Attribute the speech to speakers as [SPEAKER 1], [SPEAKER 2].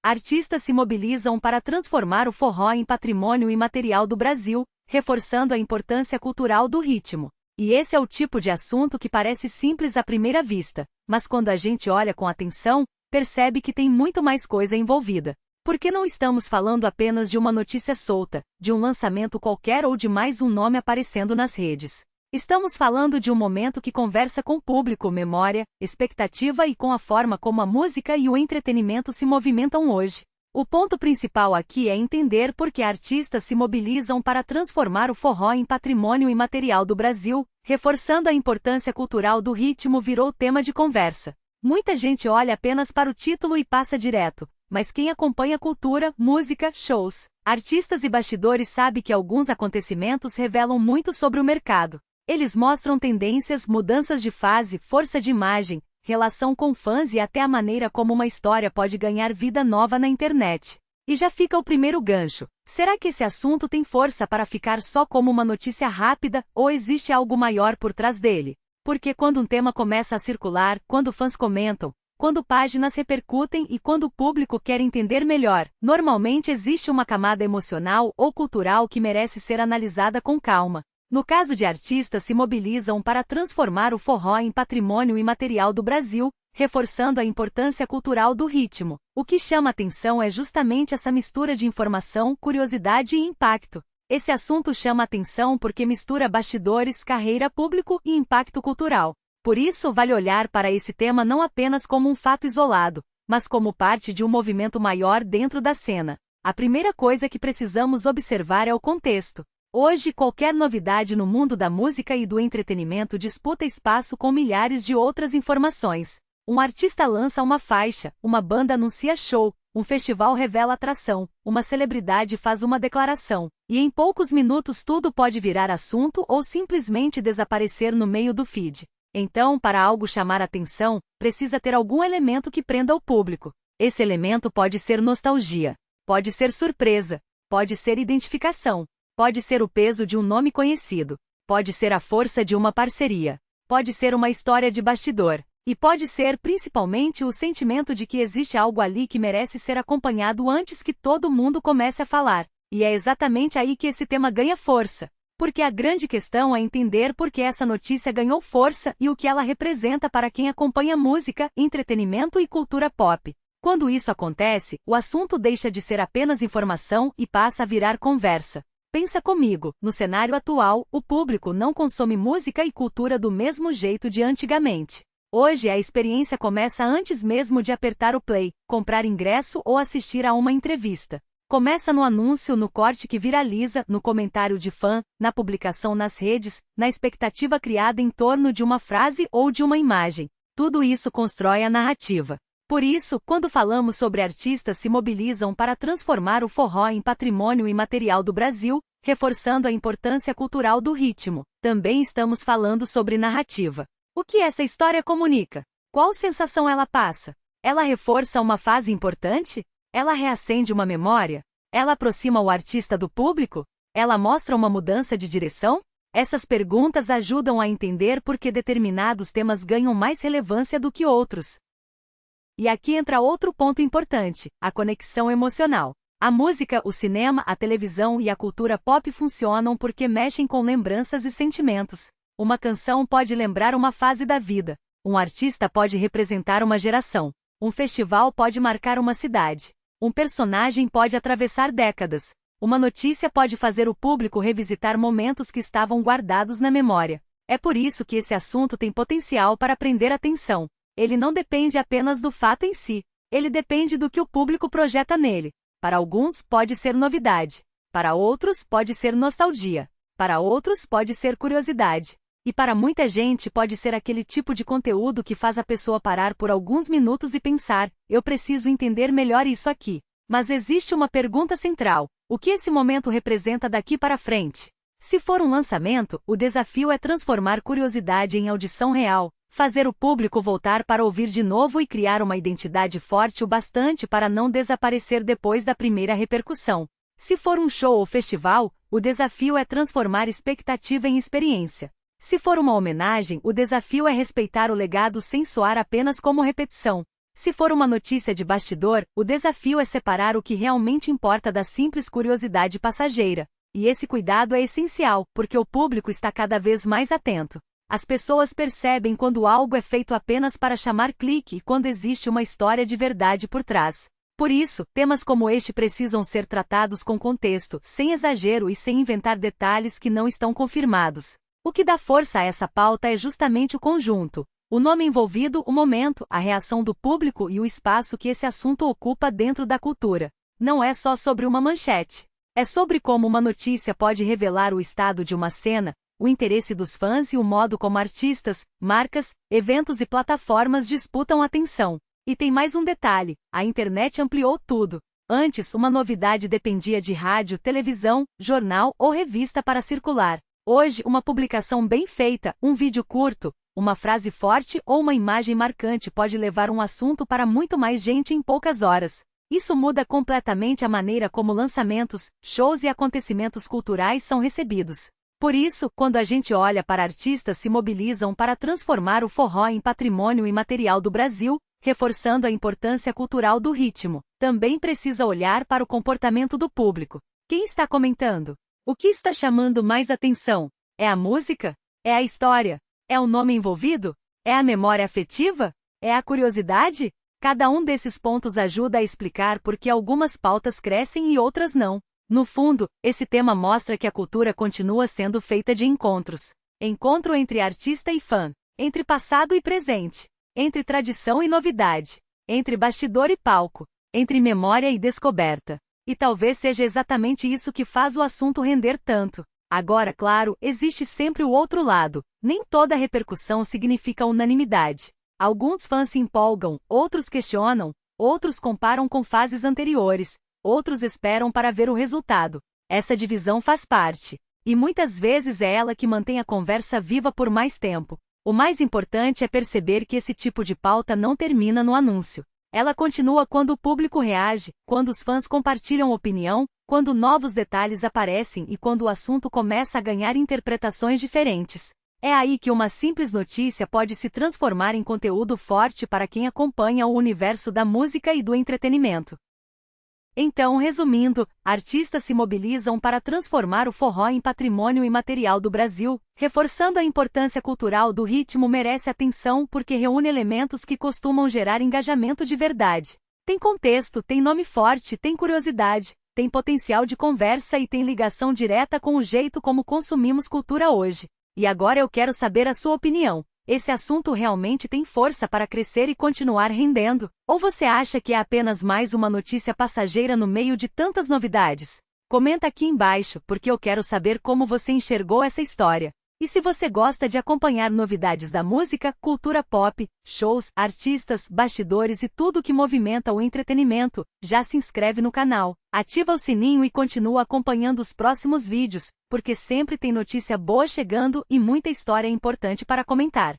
[SPEAKER 1] Artistas se mobilizam para transformar o forró em patrimônio imaterial do Brasil, reforçando a importância cultural do ritmo. E esse é o tipo de assunto que parece simples à primeira vista, mas quando a gente olha com atenção, percebe que tem muito mais coisa envolvida. Porque não estamos falando apenas de uma notícia solta, de um lançamento qualquer ou de mais um nome aparecendo nas redes. Estamos falando de um momento que conversa com o público, memória, expectativa e com a forma como a música e o entretenimento se movimentam hoje. O ponto principal aqui é entender por que artistas se mobilizam para transformar o forró em patrimônio imaterial do Brasil, reforçando a importância cultural do ritmo virou tema de conversa. Muita gente olha apenas para o título e passa direto, mas quem acompanha cultura, música, shows, artistas e bastidores sabe que alguns acontecimentos revelam muito sobre o mercado. Eles mostram tendências, mudanças de fase, força de imagem, relação com fãs e até a maneira como uma história pode ganhar vida nova na internet. E já fica o primeiro gancho. Será que esse assunto tem força para ficar só como uma notícia rápida, ou existe algo maior por trás dele? Porque quando um tema começa a circular, quando fãs comentam, quando páginas repercutem e quando o público quer entender melhor, normalmente existe uma camada emocional ou cultural que merece ser analisada com calma. No caso de artistas se mobilizam para transformar o forró em patrimônio imaterial do Brasil, reforçando a importância cultural do ritmo. O que chama atenção é justamente essa mistura de informação, curiosidade e impacto. Esse assunto chama atenção porque mistura bastidores, carreira, público e impacto cultural. Por isso, vale olhar para esse tema não apenas como um fato isolado, mas como parte de um movimento maior dentro da cena. A primeira coisa que precisamos observar é o contexto. Hoje, qualquer novidade no mundo da música e do entretenimento disputa espaço com milhares de outras informações. Um artista lança uma faixa, uma banda anuncia show, um festival revela atração, uma celebridade faz uma declaração, e em poucos minutos tudo pode virar assunto ou simplesmente desaparecer no meio do feed. Então, para algo chamar atenção, precisa ter algum elemento que prenda o público. Esse elemento pode ser nostalgia, pode ser surpresa, pode ser identificação. Pode ser o peso de um nome conhecido, pode ser a força de uma parceria, pode ser uma história de bastidor, e pode ser principalmente o sentimento de que existe algo ali que merece ser acompanhado antes que todo mundo comece a falar. E é exatamente aí que esse tema ganha força, porque a grande questão é entender por que essa notícia ganhou força e o que ela representa para quem acompanha música, entretenimento e cultura pop. Quando isso acontece, o assunto deixa de ser apenas informação e passa a virar conversa. Pensa comigo, no cenário atual, o público não consome música e cultura do mesmo jeito de antigamente. Hoje a experiência começa antes mesmo de apertar o play, comprar ingresso ou assistir a uma entrevista. Começa no anúncio, no corte que viraliza, no comentário de fã, na publicação nas redes, na expectativa criada em torno de uma frase ou de uma imagem. Tudo isso constrói a narrativa. Por isso, quando falamos sobre artistas se mobilizam para transformar o forró em patrimônio imaterial do Brasil, reforçando a importância cultural do ritmo, também estamos falando sobre narrativa. O que essa história comunica? Qual sensação ela passa? Ela reforça uma fase importante? Ela reacende uma memória? Ela aproxima o artista do público? Ela mostra uma mudança de direção? Essas perguntas ajudam a entender por que determinados temas ganham mais relevância do que outros. E aqui entra outro ponto importante, a conexão emocional. A música, o cinema, a televisão e a cultura pop funcionam porque mexem com lembranças e sentimentos. Uma canção pode lembrar uma fase da vida. Um artista pode representar uma geração. Um festival pode marcar uma cidade. Um personagem pode atravessar décadas. Uma notícia pode fazer o público revisitar momentos que estavam guardados na memória. É por isso que esse assunto tem potencial para prender atenção. Ele não depende apenas do fato em si. Ele depende do que o público projeta nele. Para alguns, pode ser novidade. Para outros, pode ser nostalgia. Para outros, pode ser curiosidade. E para muita gente, pode ser aquele tipo de conteúdo que faz a pessoa parar por alguns minutos e pensar: eu preciso entender melhor isso aqui. Mas existe uma pergunta central: o que esse momento representa daqui para frente? Se for um lançamento, o desafio é transformar curiosidade em audição real. Fazer o público voltar para ouvir de novo e criar uma identidade forte o bastante para não desaparecer depois da primeira repercussão. Se for um show ou festival, o desafio é transformar expectativa em experiência. Se for uma homenagem, o desafio é respeitar o legado sem soar apenas como repetição. Se for uma notícia de bastidor, o desafio é separar o que realmente importa da simples curiosidade passageira. E esse cuidado é essencial, porque o público está cada vez mais atento. As pessoas percebem quando algo é feito apenas para chamar clique e quando existe uma história de verdade por trás. Por isso, temas como este precisam ser tratados com contexto, sem exagero e sem inventar detalhes que não estão confirmados. O que dá força a essa pauta é justamente o conjunto. O nome envolvido, o momento, a reação do público e o espaço que esse assunto ocupa dentro da cultura. Não é só sobre uma manchete. É sobre como uma notícia pode revelar o estado de uma cena, o interesse dos fãs e o modo como artistas, marcas, eventos e plataformas disputam atenção. E tem mais um detalhe: a internet ampliou tudo. Antes, uma novidade dependia de rádio, televisão, jornal ou revista para circular. Hoje, uma publicação bem feita, um vídeo curto, uma frase forte ou uma imagem marcante pode levar um assunto para muito mais gente em poucas horas. Isso muda completamente a maneira como lançamentos, shows e acontecimentos culturais são recebidos. Por isso, quando a gente olha para artistas se mobilizam para transformar o forró em patrimônio imaterial do Brasil, reforçando a importância cultural do ritmo, também precisa olhar para o comportamento do público. Quem está comentando? O que está chamando mais atenção? É a música? É a história? É o nome envolvido? É a memória afetiva? É a curiosidade? Cada um desses pontos ajuda a explicar por que algumas pautas crescem e outras não. No fundo, esse tema mostra que a cultura continua sendo feita de encontros. Encontro entre artista e fã, entre passado e presente, entre tradição e novidade, entre bastidor e palco, entre memória e descoberta. E talvez seja exatamente isso que faz o assunto render tanto. Agora, claro, existe sempre o outro lado. Nem toda repercussão significa unanimidade. Alguns fãs se empolgam, outros questionam, outros comparam com fases anteriores, outros esperam para ver o resultado. Essa divisão faz parte. E muitas vezes é ela que mantém a conversa viva por mais tempo. O mais importante é perceber que esse tipo de pauta não termina no anúncio. Ela continua quando o público reage, quando os fãs compartilham opinião, quando novos detalhes aparecem e quando o assunto começa a ganhar interpretações diferentes. É aí que uma simples notícia pode se transformar em conteúdo forte para quem acompanha o universo da música e do entretenimento. Então, resumindo, artistas se mobilizam para transformar o forró em patrimônio imaterial do Brasil, reforçando a importância cultural do ritmo merece atenção porque reúne elementos que costumam gerar engajamento de verdade. Tem contexto, tem nome forte, tem curiosidade, tem potencial de conversa e tem ligação direta com o jeito como consumimos cultura hoje. E agora eu quero saber a sua opinião. Esse assunto realmente tem força para crescer e continuar rendendo? Ou você acha que é apenas mais uma notícia passageira no meio de tantas novidades? Comenta aqui embaixo, porque eu quero saber como você enxergou essa história. E se você gosta de acompanhar novidades da música, cultura pop, shows, artistas, bastidores e tudo que movimenta o entretenimento, já se inscreve no canal, ativa o sininho e continua acompanhando os próximos vídeos, porque sempre tem notícia boa chegando e muita história importante para comentar.